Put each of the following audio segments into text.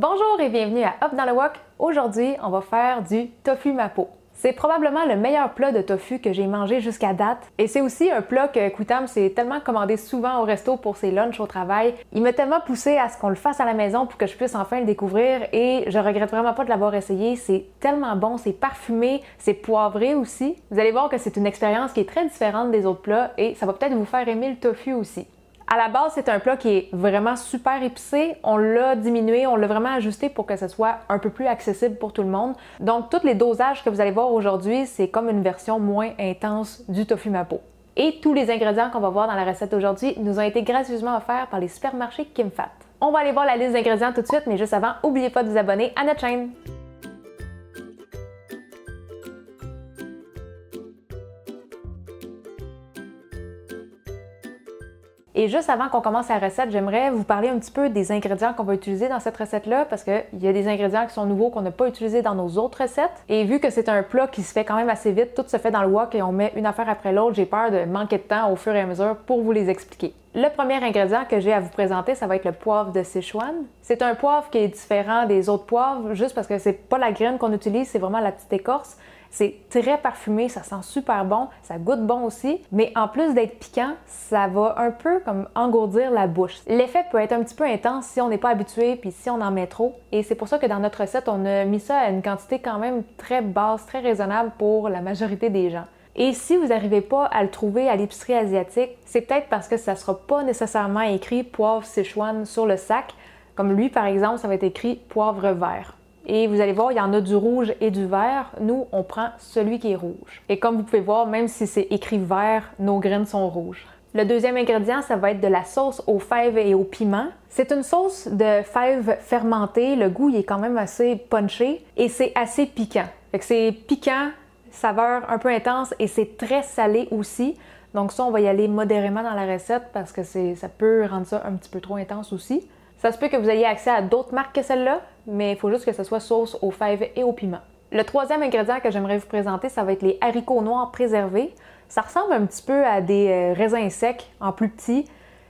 Bonjour et bienvenue à Hop dans le Wok. Aujourd'hui, on va faire du tofu mapo. C'est probablement le meilleur plat de tofu que j'ai mangé jusqu'à date. Et c'est aussi un plat que Koutam s'est tellement commandé souvent au resto pour ses lunchs au travail. Il m'a tellement poussé à ce qu'on le fasse à la maison pour que je puisse enfin le découvrir et je regrette vraiment pas de l'avoir essayé. C'est tellement bon, c'est parfumé, c'est poivré aussi. Vous allez voir que c'est une expérience qui est très différente des autres plats et ça va peut-être vous faire aimer le tofu aussi. À la base, c'est un plat qui est vraiment super épicé. On l'a diminué, on l'a vraiment ajusté pour que ce soit un peu plus accessible pour tout le monde. Donc, tous les dosages que vous allez voir aujourd'hui, c'est comme une version moins intense du tofu mapo. Et tous les ingrédients qu'on va voir dans la recette d'aujourd'hui nous ont été gracieusement offerts par les supermarchés KimFat. On va aller voir la liste d'ingrédients tout de suite, mais juste avant, n'oubliez pas de vous abonner à notre chaîne. Et juste avant qu'on commence la recette, j'aimerais vous parler un petit peu des ingrédients qu'on va utiliser dans cette recette-là parce qu'il y a des ingrédients qui sont nouveaux qu'on n'a pas utilisés dans nos autres recettes. Et vu que c'est un plat qui se fait quand même assez vite, tout se fait dans le wok et on met une affaire après l'autre, j'ai peur de manquer de temps au fur et à mesure pour vous les expliquer. Le premier ingrédient que j'ai à vous présenter, ça va être le poivre de Sichuan. C'est un poivre qui est différent des autres poivres juste parce que c'est pas la graine qu'on utilise, c'est vraiment la petite écorce. C'est très parfumé, ça sent super bon, ça goûte bon aussi, mais en plus d'être piquant, ça va un peu comme engourdir la bouche. L'effet peut être un petit peu intense si on n'est pas habitué puis si on en met trop, et c'est pour ça que dans notre recette, on a mis ça à une quantité quand même très basse, très raisonnable pour la majorité des gens. Et si vous n'arrivez pas à le trouver à l'épicerie asiatique, c'est peut-être parce que ça ne sera pas nécessairement écrit poivre Sichuan sur le sac, comme lui par exemple, ça va être écrit poivre vert. Et vous allez voir, il y en a du rouge et du vert. Nous, on prend celui qui est rouge. Et comme vous pouvez voir, même si c'est écrit vert, nos graines sont rouges. Le deuxième ingrédient, ça va être de la sauce aux fèves et au piment. C'est une sauce de fèves fermentées. Le goût, il est quand même assez punché et c'est assez piquant. Fait que c'est piquant, saveur un peu intense et c'est très salé aussi. Donc ça, on va y aller modérément dans la recette parce que ça peut rendre ça un petit peu trop intense aussi. Ça se peut que vous ayez accès à d'autres marques que celle-là, mais il faut juste que ce soit sauce aux fèves et au piment. Le troisième ingrédient que j'aimerais vous présenter, ça va être les haricots noirs préservés. Ça ressemble un petit peu à des raisins secs en plus petits.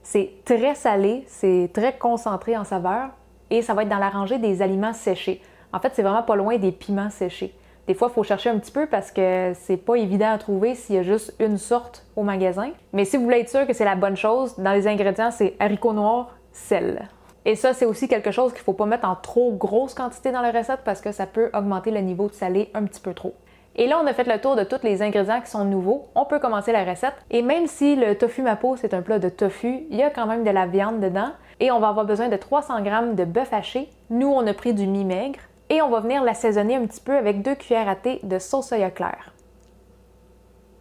C'est très salé, c'est très concentré en saveur et ça va être dans la rangée des aliments séchés. En fait, c'est vraiment pas loin des piments séchés. Des fois, il faut chercher un petit peu parce que c'est pas évident à trouver s'il y a juste une sorte au magasin. Mais si vous voulez être sûr que c'est la bonne chose, dans les ingrédients, c'est haricots noirs, sel. Et ça, c'est aussi quelque chose qu'il ne faut pas mettre en trop grosse quantité dans la recette parce que ça peut augmenter le niveau de salé un petit peu trop. Et là, on a fait le tour de tous les ingrédients qui sont nouveaux. On peut commencer la recette. Et même si le tofu mapo, c'est un plat de tofu, il y a quand même de la viande dedans. Et on va avoir besoin de 300 g de bœuf haché. Nous, on a pris du mi-maigre. Et on va venir l'assaisonner un petit peu avec 2 cuillères à thé de sauce soya claire.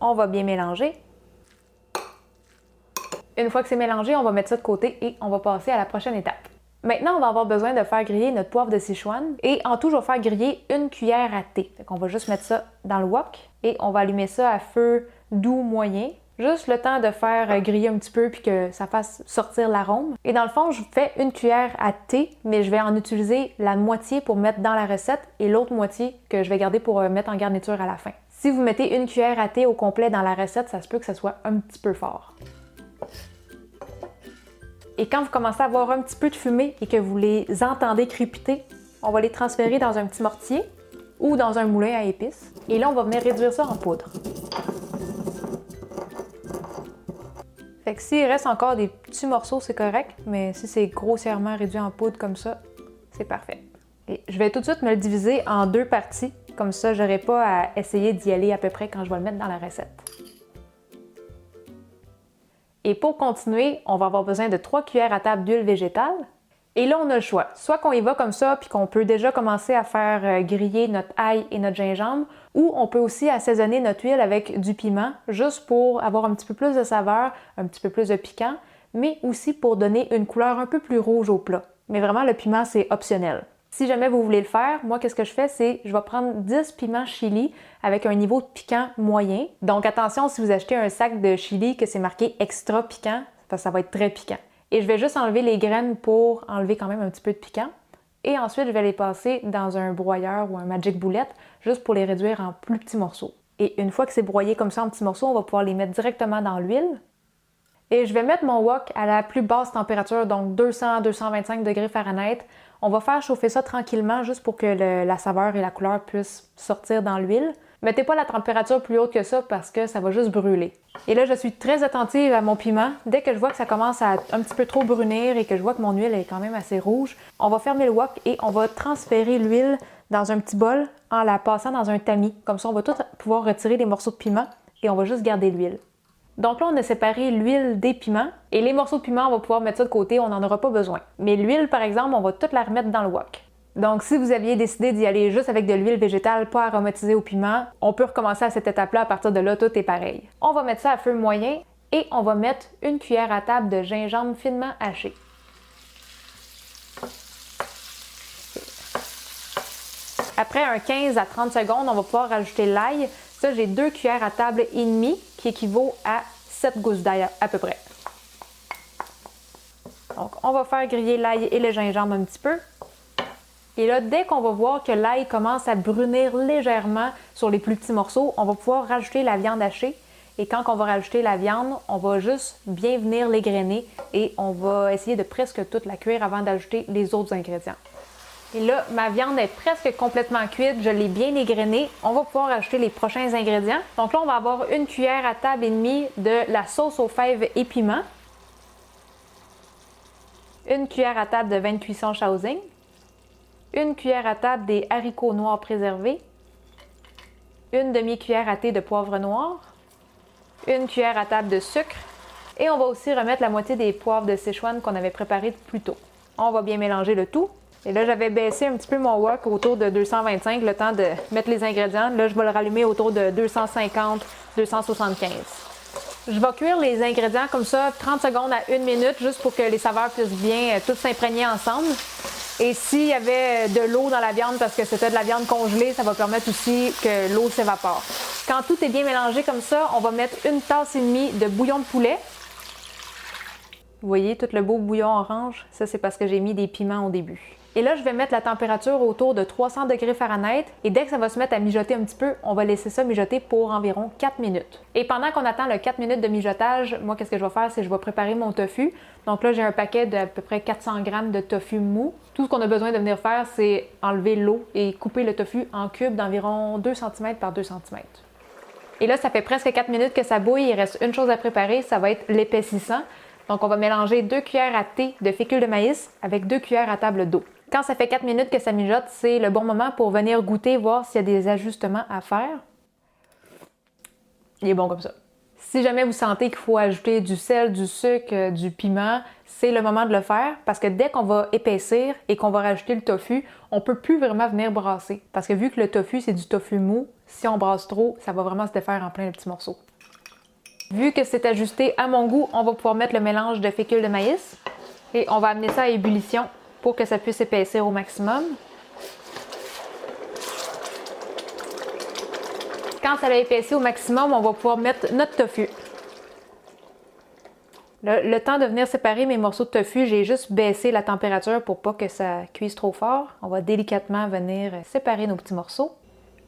On va bien mélanger. Une fois que c'est mélangé, on va mettre ça de côté et on va passer à la prochaine étape. Maintenant, on va avoir besoin de faire griller notre poivre de Sichuan et en tout, je vais faire griller 1 cuillère à thé. On va juste mettre ça dans le wok et on va allumer ça à feu doux moyen. Juste le temps de faire griller un petit peu puis que ça fasse sortir l'arôme. Et dans le fond, je fais 1 cuillère à thé, mais je vais en utiliser la moitié pour mettre dans la recette et l'autre moitié que je vais garder pour mettre en garniture à la fin. Si vous mettez 1 cuillère à thé au complet dans la recette, ça se peut que ça soit un petit peu fort. Et quand vous commencez à avoir un petit peu de fumée et que vous les entendez crépiter, on va les transférer dans un petit mortier ou dans un moulin à épices. Et là, on va venir réduire ça en poudre. Fait que s'il reste encore des petits morceaux, c'est correct, mais si c'est grossièrement réduit en poudre comme ça, c'est parfait. Et je vais tout de suite me le diviser en 2 parties, comme ça, j'aurai pas à essayer d'y aller à peu près quand je vais le mettre dans la recette. Et pour continuer, on va avoir besoin de 3 cuillères à table d'huile végétale. Et là, on a le choix. Soit qu'on y va comme ça, puis qu'on peut déjà commencer à faire griller notre ail et notre gingembre, ou on peut aussi assaisonner notre huile avec du piment, juste pour avoir un petit peu plus de saveur, un petit peu plus de piquant, mais aussi pour donner une couleur un peu plus rouge au plat. Mais vraiment, le piment, c'est optionnel. Si jamais vous voulez le faire, moi, qu'est-ce que je fais, c'est je vais prendre 10 piments chili avec un niveau de piquant moyen. Donc attention, si vous achetez un sac de chili que c'est marqué extra piquant, parce que ça va être très piquant. Et je vais juste enlever les graines pour enlever quand même un petit peu de piquant. Et ensuite, je vais les passer dans un broyeur ou un Magic Bullet, juste pour les réduire en plus petits morceaux. Et une fois que c'est broyé comme ça en petits morceaux, on va pouvoir les mettre directement dans l'huile. Et je vais mettre mon wok à la plus basse température, donc 200-225 degrés Fahrenheit. On va faire chauffer ça tranquillement juste pour que la saveur et la couleur puissent sortir dans l'huile. Mettez pas la température plus haute que ça parce que ça va juste brûler. Et là, je suis très attentive à mon piment. Dès que je vois que ça commence à un petit peu trop brunir et que je vois que mon huile est quand même assez rouge, on va fermer le wok et on va transférer l'huile dans un petit bol en la passant dans un tamis. Comme ça, on va tout pouvoir retirer les morceaux de piment et on va juste garder l'huile. Donc là, on a séparé l'huile des piments et les morceaux de piment, on va pouvoir mettre ça de côté, on n'en aura pas besoin. Mais l'huile, par exemple, on va toute la remettre dans le wok. Donc si vous aviez décidé d'y aller juste avec de l'huile végétale, pas aromatisée au piment, on peut recommencer à cette étape-là, à partir de là, tout est pareil. On va mettre ça à feu moyen et on va mettre une cuillère à table de gingembre finement haché. Après un 15 à 30 secondes, on va pouvoir rajouter l'ail. Ça, j'ai 2 cuillères à table et demie, qui équivaut à 7 gousses d'ail à peu près. Donc, on va faire griller l'ail et le gingembre un petit peu. Et là, dès qu'on va voir que l'ail commence à brunir légèrement sur les plus petits morceaux, on va pouvoir rajouter la viande hachée. Et quand on va rajouter la viande, on va juste bien venir l'égrener et on va essayer de presque toute la cuire avant d'ajouter les autres ingrédients. Et là, ma viande est presque complètement cuite, je l'ai bien égrenée. On va pouvoir ajouter les prochains ingrédients. Donc là, on va avoir une cuillère à table et demie de la sauce aux fèves et piments, une cuillère à table de vin de cuisson Shaoxing, une cuillère à table des haricots noirs préservés, une demi-cuillère à thé de poivre noir, une cuillère à table de sucre et on va aussi remettre la moitié des poivres de Sichuan qu'on avait préparés plus tôt. On va bien mélanger le tout. Et là, j'avais baissé un petit peu mon wok autour de 225, le temps de mettre les ingrédients. Là, je vais le rallumer autour de 250-275. Je vais cuire les ingrédients comme ça 30 secondes à 1 minute, juste pour que les saveurs puissent bien toutes s'imprégner ensemble. Et s'il y avait de l'eau dans la viande parce que c'était de la viande congelée, ça va permettre aussi que l'eau s'évapore. Quand tout est bien mélangé comme ça, on va mettre 1 tasse et demie de bouillon de poulet. Vous voyez tout le beau bouillon orange? Ça, c'est parce que j'ai mis des piments au début. Et là, je vais mettre la température autour de 300 degrés Fahrenheit. Et dès que ça va se mettre à mijoter un petit peu, on va laisser ça mijoter pour environ 4 minutes. Et pendant qu'on attend le 4 minutes de mijotage, moi, qu'est-ce que je vais faire? C'est que je vais préparer mon tofu. Donc là, j'ai un paquet d'à peu près 400 grammes de tofu mou. Tout ce qu'on a besoin de venir faire, c'est enlever l'eau et couper le tofu en cubes d'environ 2 cm par 2 cm. Et là, ça fait presque 4 minutes que ça bouille. Il reste une chose à préparer, ça va être l'épaississant. Donc, on va mélanger 2 cuillères à thé de fécule de maïs avec 2 cuillères à table d'eau. Quand ça fait 4 minutes que ça mijote, c'est le bon moment pour venir goûter, voir s'il y a des ajustements à faire. Il est bon comme ça. Si jamais vous sentez qu'il faut ajouter du sel, du sucre, du piment, c'est le moment de le faire parce que dès qu'on va épaissir et qu'on va rajouter le tofu, on ne peut plus vraiment venir brasser. Parce que vu que le tofu, c'est du tofu mou, si on brasse trop, ça va vraiment se défaire en plein de petits morceaux. Vu que c'est ajusté à mon goût, on va pouvoir mettre le mélange de fécule de maïs et on va amener ça à ébullition pour que ça puisse épaissir au maximum. Quand ça a épaissi au maximum, on va pouvoir mettre notre tofu. Le temps de venir séparer mes morceaux de tofu, j'ai juste baissé la température pour pas que ça cuise trop fort. On va délicatement venir séparer nos petits morceaux.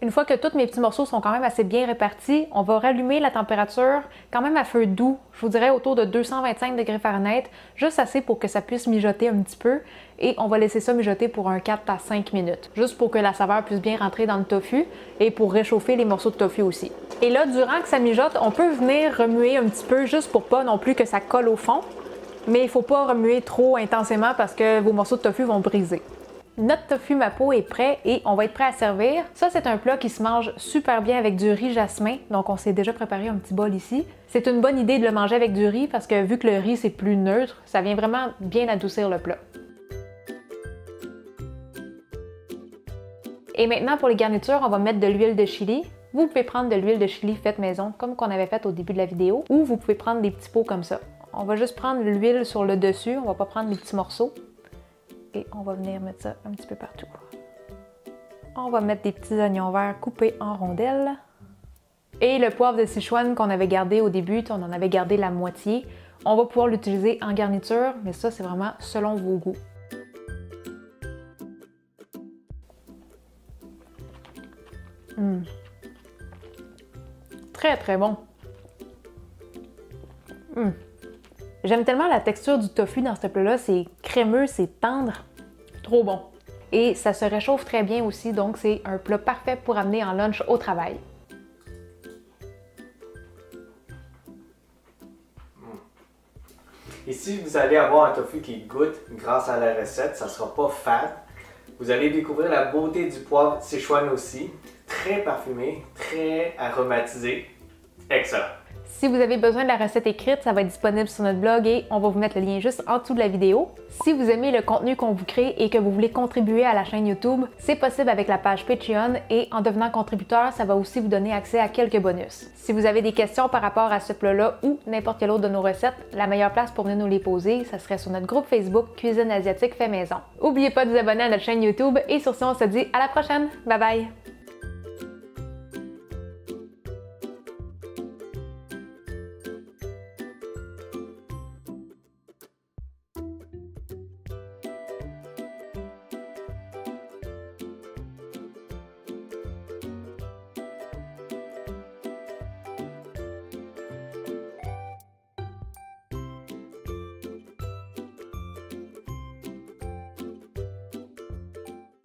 Une fois que tous mes petits morceaux sont quand même assez bien répartis, on va rallumer la température quand même à feu doux, je vous dirais autour de 225 degrés Fahrenheit, juste assez pour que ça puisse mijoter un petit peu et on va laisser ça mijoter pour un 4 à 5 minutes, juste pour que la saveur puisse bien rentrer dans le tofu et pour réchauffer les morceaux de tofu aussi. Et là, durant que ça mijote, on peut venir remuer un petit peu juste pour pas non plus que ça colle au fond, mais il ne faut pas remuer trop intensément parce que vos morceaux de tofu vont briser. Notre tofu mapo est prêt et on va être prêt à servir. Ça, c'est un plat qui se mange super bien avec du riz jasmin. Donc, on s'est déjà préparé un petit bol ici. C'est une bonne idée de le manger avec du riz parce que vu que le riz, c'est plus neutre, ça vient vraiment bien adoucir le plat. Et maintenant, pour les garnitures, on va mettre de l'huile de chili. Vous pouvez prendre de l'huile de chili faite maison, comme qu'on avait fait au début de la vidéo, ou vous pouvez prendre des petits pots comme ça. On va juste prendre l'huile sur le dessus, on va pas prendre les petits morceaux. Et on va venir mettre ça un petit peu partout. On va mettre des petits oignons verts coupés en rondelles. Et le poivre de Sichuan qu'on avait gardé au début, on en avait gardé la moitié. On va pouvoir l'utiliser en garniture, mais ça, c'est vraiment selon vos goûts. Très, très bon. J'aime tellement la texture du tofu dans ce plat-là, c'est crémeux, c'est tendre, trop bon. Et ça se réchauffe très bien aussi, donc c'est un plat parfait pour amener en lunch au travail. Et si vous allez avoir un tofu qui goûte grâce à la recette, ça ne sera pas fade. Vous allez découvrir la beauté du poivre Sichuan aussi. Très parfumé, très aromatisé. Excellent. Si vous avez besoin de la recette écrite, ça va être disponible sur notre blog et on va vous mettre le lien juste en dessous de la vidéo. Si vous aimez le contenu qu'on vous crée et que vous voulez contribuer à la chaîne YouTube, c'est possible avec la page Patreon et en devenant contributeur, ça va aussi vous donner accès à quelques bonus. Si vous avez des questions par rapport à ce plat-là ou n'importe quelle autre de nos recettes, la meilleure place pour venir nous les poser, ça serait sur notre groupe Facebook Cuisine asiatique fait maison. N'oubliez pas de vous abonner à notre chaîne YouTube et sur ce, on se dit à la prochaine. Bye bye!